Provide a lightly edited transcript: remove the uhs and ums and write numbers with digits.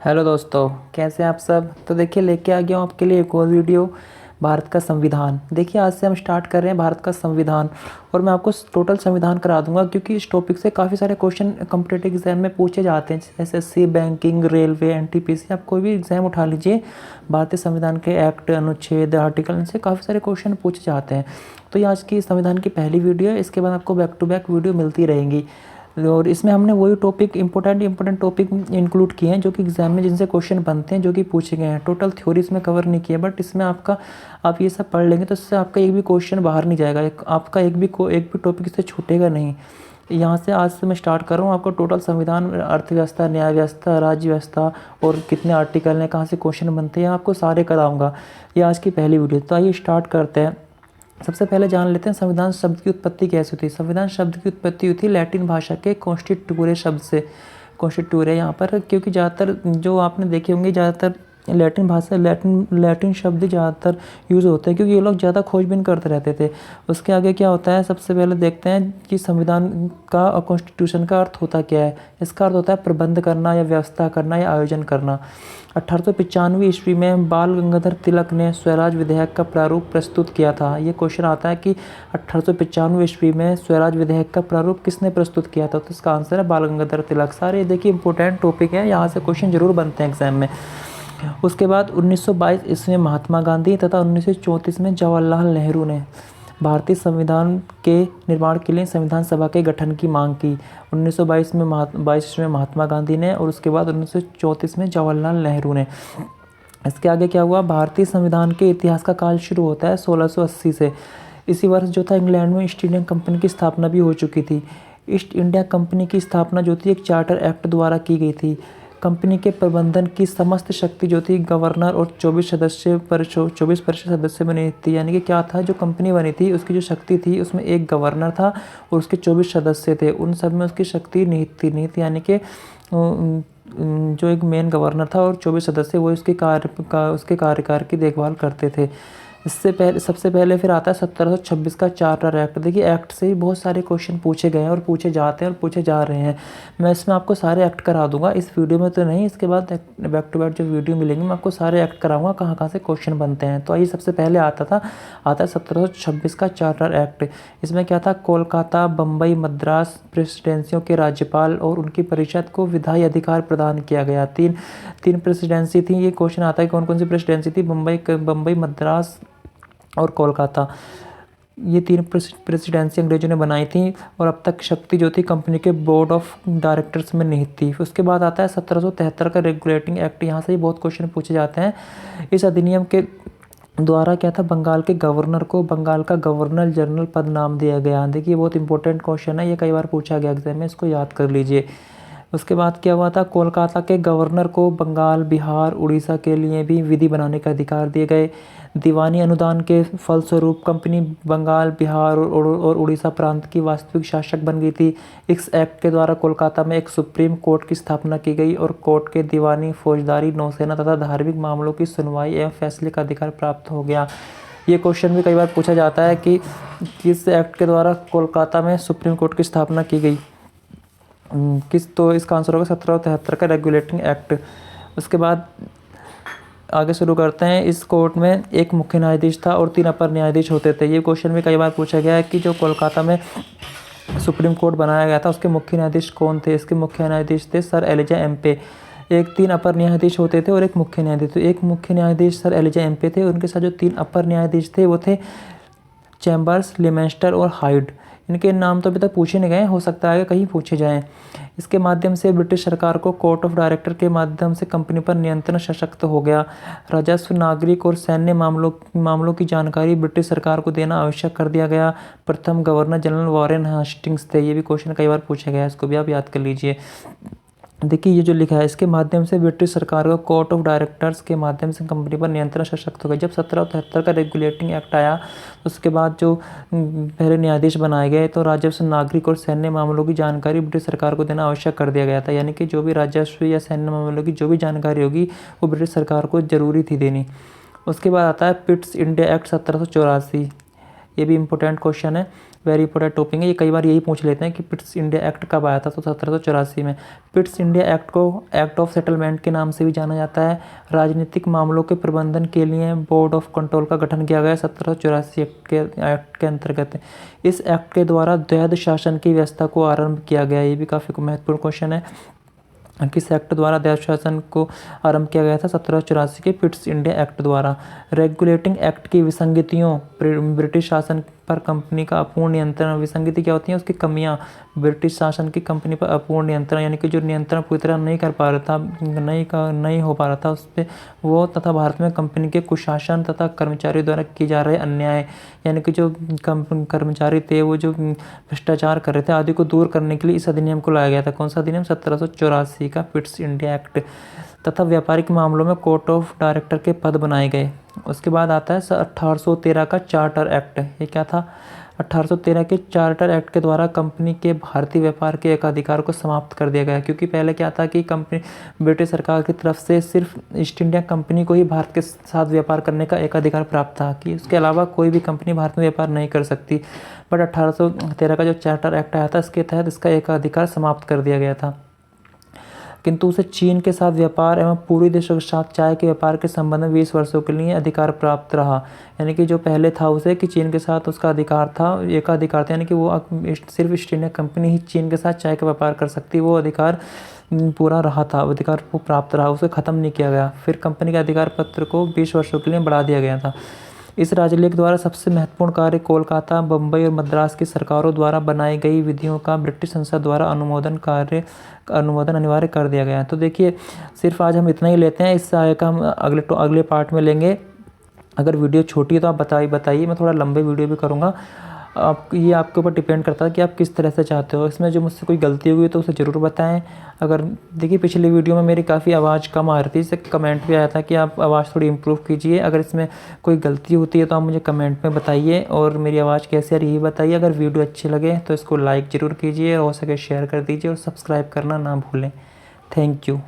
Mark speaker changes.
Speaker 1: Hello दोस्तों, कैसे हैं आप सब। तो देखिए लेके आ गया हूँ आपके लिए एक और वीडियो। भारत का संविधान। देखिए आज से हम स्टार्ट कर रहे हैं भारत का संविधान। और मैं आपको टोटल संविधान करा दूंगा क्योंकि इस टॉपिक से काफ़ी सारे क्वेश्चन कॉम्पिटिटिव एग्जाम में पूछे जाते हैं। एसएससी, बैंकिंग, रेलवे, एनटीपीसी, आप कोई भी एग्जाम उठा लीजिए, भारतीय संविधान के एक्ट, अनुच्छेद, आर्टिकल, इनसे काफ़ी सारे क्वेश्चन पूछे जाते हैं। तो ये आज की संविधान की पहली वीडियो है। इसके बाद आपको बैक टू बैक वीडियो मिलती रहेंगी। और इसमें हमने वही टॉपिक इंपॉर्टेंट टॉपिक इंक्लूड किए हैं जो कि एग्जाम में जिनसे क्वेश्चन बनते हैं, जो कि पूछे गए हैं। टोटल थ्योरी इसमें कवर नहीं किया, बट इसमें आपका आप ये सब पढ़ लेंगे तो इससे आपका एक भी क्वेश्चन बाहर नहीं जाएगा, आपका एक भी टॉपिक इससे छूटेगा नहीं। यहाँ से आज से मैं स्टार्ट कर रहा हूँ आपको टोटल संविधान, अर्थव्यवस्था, न्याय व्यवस्था, राज्य व्यवस्था और कितने आर्टिकल हैं, कहाँ से क्वेश्चन बनते हैं, आपको सारे कराऊंगा। ये आज की पहली वीडियो। तो आइए स्टार्ट करते हैं। सबसे पहले जान लेते हैं संविधान शब्द की उत्पत्ति कैसे हुई थी। संविधान शब्द की उत्पत्ति हुई थी लैटिन भाषा के कॉन्स्टिट्यूरे शब्द से। कॉन्स्टिट्यूरे यहाँ पर क्योंकि ज़्यादातर जो आपने देखे होंगे, ज़्यादातर लैटिन शब्द ज़्यादातर यूज़ होते हैं क्योंकि ये लोग ज़्यादा खोजबीन करते रहते थे। उसके आगे क्या होता है, सबसे पहले देखते हैं कि संविधान का और कॉन्स्टिट्यूशन का अर्थ होता क्या है। इसका अर्थ होता है प्रबंध करना या व्यवस्था करना या आयोजन करना। 1895 ईस्वी में बाल गंगाधर तिलक ने स्वराज विधेयक का प्रारूप प्रस्तुत किया था। ये क्वेश्चन आता है कि 1895 ईस्वी में स्वराज विधेयक का प्रारूप किसने प्रस्तुत किया था, तो इसका आंसर है बाल गंगाधर तिलक। सारे देखिए इंपॉर्टेंट टॉपिक है, यहाँ से क्वेश्चन जरूर बनते हैं एग्जाम में। उसके बाद 1922 ईस्वी में महात्मा गांधी तथा 1934 में जवाहरलाल नेहरू ने भारतीय संविधान के निर्माण के लिए संविधान सभा के गठन की मांग की। 1922 में 22 में महात्मा गांधी ने और उसके बाद 1934 में जवाहरलाल नेहरू ने। इसके आगे क्या हुआ, भारतीय संविधान के इतिहास का काल शुरू होता है 1680 से। इसी वर्ष जो था इंग्लैंड में ईस्ट इंडिया कंपनी की स्थापना भी हो चुकी थी। ईस्ट इंडिया कंपनी की स्थापना जो थी एक चार्टर एक्ट द्वारा की गई थी। कंपनी के प्रबंधन की समस्त शक्ति जो थी गवर्नर और 24% सदस्य बने थी। यानी कि क्या था, जो कंपनी बनी थी उसकी जो शक्ति थी उसमें एक गवर्नर था और उसके 24 सदस्य थे। उन सब में उसकी शक्ति नहीं थी यानी कि जो एक मेन गवर्नर था और 24 सदस्य वो उसके कार्यकाल की देखभाल करते थे। इससे पहले सबसे पहले फिर आता है 1726 का चार्टर एक्ट। देखिए एक्ट से ही बहुत सारे क्वेश्चन पूछे गए हैं और पूछे जाते हैं और पूछे जा रहे हैं। मैं इसमें आपको सारे एक्ट करा दूंगा, इस वीडियो में तो नहीं, इसके बाद बैक टू बैक जो वीडियो मिलेंगी मैं आपको सारे एक्ट कराऊंगा कहाँ कहाँ से क्वेश्चन बनते हैं। तो आइए सबसे पहले आता है 1726 का चार्टर एक्ट। इसमें क्या था, कोलकाता, बम्बई, मद्रास प्रेसिडेंसियों के राज्यपाल और उनकी परिषद को विधायी अधिकार प्रदान किया गया। तीन प्रेसिडेंसी थी। ये क्वेश्चन आता है कौन कौन सी प्रेसिडेंसी थी, बम्बई, मद्रास और कोलकाता। ये तीन प्रेसिडेंसी अंग्रेजों ने बनाई थी और अब तक शक्ति जो थी कंपनी के बोर्ड ऑफ डायरेक्टर्स में नहीं थी। उसके बाद आता है 1773 का रेगुलेटिंग एक्ट। यहाँ से ही बहुत क्वेश्चन पूछे जाते हैं। इस अधिनियम के द्वारा क्या था, बंगाल के गवर्नर को बंगाल का गवर्नर जनरल पद नाम दिया गया। देखिए बहुत इंपॉर्टेंट क्वेश्चन है, ये कई बार पूछा गया एग्जाम में, इसको याद कर लीजिए। उसके बाद क्या हुआ था, कोलकाता के गवर्नर को बंगाल, बिहार, उड़ीसा के लिए भी विधि बनाने का अधिकार दिए गए। दीवानी अनुदान के फलस्वरूप कंपनी बंगाल, बिहार और उड़ीसा प्रांत की वास्तविक शासक बन गई थी। इस एक्ट के द्वारा कोलकाता में एक सुप्रीम कोर्ट की स्थापना की गई और कोर्ट के दीवानी, फौजदारी, नौसेना तथा धार्मिक मामलों की सुनवाई एवं फैसले का अधिकार प्राप्त हो गया। ये क्वेश्चन भी कई बार पूछा जाता है कि किस एक्ट के द्वारा कोलकाता में सुप्रीम कोर्ट की स्थापना की गई, तो इसका आंसर होगा 1773 का रेगुलेटिंग एक्ट। उसके बाद आगे शुरू करते हैं। इस कोर्ट में एक मुख्य न्यायाधीश था और 3 अपर न्यायाधीश होते थे। ये क्वेश्चन भी कई बार पूछा गया है कि जो कोलकाता में सुप्रीम कोर्ट बनाया गया था उसके मुख्य न्यायाधीश कौन थे। इसके मुख्य न्यायाधीश थे सर एलिजा एम्पे। 3 अपर न्यायाधीश होते थे और एक मुख्य न्यायाधीश। तो एक मुख्य न्यायाधीश सर एलिजा एम्पे थे, उनके साथ जो 3 अपर न्यायाधीश थे वो थे चैम्बर्स, लिमेंस्टर और हाइड। इनके नाम तो अभी तक पूछे नहीं गए, हो सकता है कहीं पूछे जाएं। इसके माध्यम से ब्रिटिश सरकार को कोर्ट ऑफ डायरेक्टर के माध्यम से कंपनी पर नियंत्रण सशक्त हो गया। राजस्व, नागरिक और सैन्य मामलों की जानकारी ब्रिटिश सरकार को देना आवश्यक कर दिया गया। प्रथम गवर्नर जनरल वॉरेन हेस्टिंग्स थे। ये भी क्वेश्चन कई बार पूछा गया है, इसको भी आप याद कर लीजिए। देखिए ये जो लिखा है, इसके माध्यम से ब्रिटिश सरकार को कोर्ट ऑफ डायरेक्टर्स के माध्यम से कंपनी पर नियंत्रण सशक्त हो गया। जब 1773 का रेगुलेटिंग एक्ट आया तो उसके बाद जो पहले न्यायाधीश बनाए गए तो राजस्व, नागरिक और सैन्य मामलों की जानकारी ब्रिटिश सरकार को देना आवश्यक कर दिया गया था। यानी कि जो भी राजस्व या सैन्य मामलों की जो भी जानकारी होगी वो ब्रिटिश सरकार को जरूरी थी देनी। उसके बाद आता है पिट्स इंडिया एक्ट 1784। ये भी इम्पोर्टेंट क्वेश्चन है। वेरी इंपॉर्टेंट टॉपिक है, ये कई बार यही पूछ लेते हैं कि पिट्स इंडिया एक्ट कब आया था, तो 1784 में। पिट्स इंडिया एक्ट को एक्ट ऑफ सेटलमेंट के नाम से भी जाना जाता है। राजनीतिक मामलों के प्रबंधन के लिए बोर्ड ऑफ कंट्रोल का गठन किया गया 1784 एक्ट के अंतर्गत। इस एक्ट के द्वारा द्वैध शासन की व्यवस्था को आरंभ किया गया, ये भी काफ़ी महत्वपूर्ण क्वेश्चन है। किस एक्ट द्वारा द्वैध शासन को आरंभ किया गया था? 1784 के पिट्स इंडिया एक्ट द्वारा। रेगुलेटिंग एक्ट की विसंगतियों, ब्रिटिश शासन पर कंपनी का अपूर्ण नियंत्रण। विसंगति क्या होती है? उसकी कमियां। ब्रिटिश शासन की कंपनी पर अपूर्ण नियंत्रण, यानी कि जो नियंत्रण पूरी तरह नहीं कर पा रहा था, नहीं हो पा रहा था उस पर वो, तथा भारत में कंपनी के कुशासन तथा कर्मचारियों द्वारा की जा रहे अन्याय, यानी कि जो कर्मचारी थे वो जो भ्रष्टाचार कर रहे थे आदि को दूर करने के लिए इस अधिनियम को लाया गया था। कौन सा अधिनियम? 1784 का पिट्स इंडिया एक्ट। तथा व्यापारिक मामलों में कोर्ट ऑफ डायरेक्टर के पद बनाए गए। उसके बाद आता है 1813 का चार्टर एक्ट। ये क्या था? 1813 के चार्टर एक्ट के द्वारा कंपनी के भारतीय व्यापार के एकाधिकार को समाप्त कर दिया गया, क्योंकि पहले क्या था कि कंपनी ब्रिटिश सरकार की तरफ से सिर्फ ईस्ट इंडिया कंपनी को ही भारत के साथ व्यापार करने का एकाधिकार प्राप्त था, कि उसके अलावा कोई भी कंपनी भारत में व्यापार नहीं कर सकती। बट 1813 का जो चार्टर एक्ट आया था, इसके तहत इसका एकाधिकार समाप्त कर दिया गया था। किंतु उसे चीन के साथ व्यापार एवं पूर्वी देशों के साथ चाय के व्यापार के संबंध में 20 वर्षों के लिए अधिकार प्राप्त रहा। यानी कि जो पहले था उसे कि चीन के साथ उसका अधिकार था, एकाधिकार था, यानी कि वो सिर्फ ईस्ट इंडिया कंपनी ही चीन के साथ चाय का व्यापार कर सकती, वो अधिकार पूरा रहा था, अधिकार वो प्राप्त रहा, उसे ख़त्म नहीं किया गया। फिर कंपनी के अधिकार पत्र को 20 वर्षों के लिए बढ़ा दिया गया था। इस राजलेख द्वारा सबसे महत्वपूर्ण कार्य कोलकाता, बम्बई और मद्रास की सरकारों द्वारा बनाई गई विधियों का ब्रिटिश संसद द्वारा अनुमोदन अनिवार्य कर दिया गया है। तो देखिए, सिर्फ आज हम इतना ही लेते हैं, इससे आगे का हम अगले पार्ट में लेंगे। अगर वीडियो छोटी है तो आप बताइए, मैं थोड़ा लंबे वीडियो भी करूँगा। ये आपके ऊपर डिपेंड करता है कि आप किस तरह से चाहते हो। इसमें जो मुझसे कोई गलती हुई तो उसे ज़रूर बताएं। अगर देखिए, पिछली वीडियो में मेरी काफ़ी आवाज़ कम आ रही थी, इससे कमेंट भी आया था कि आप आवाज़ थोड़ी इम्प्रूव कीजिए। अगर इसमें कोई गलती होती है तो आप मुझे कमेंट में बताइए, और मेरी आवाज़ कैसी आ रही है बताइए। अगर वीडियो अच्छी लगे तो इसको लाइक ज़रूर कीजिए, और हो सके शेयर कर दीजिए, और सब्सक्राइब करना ना भूलें। Thank you.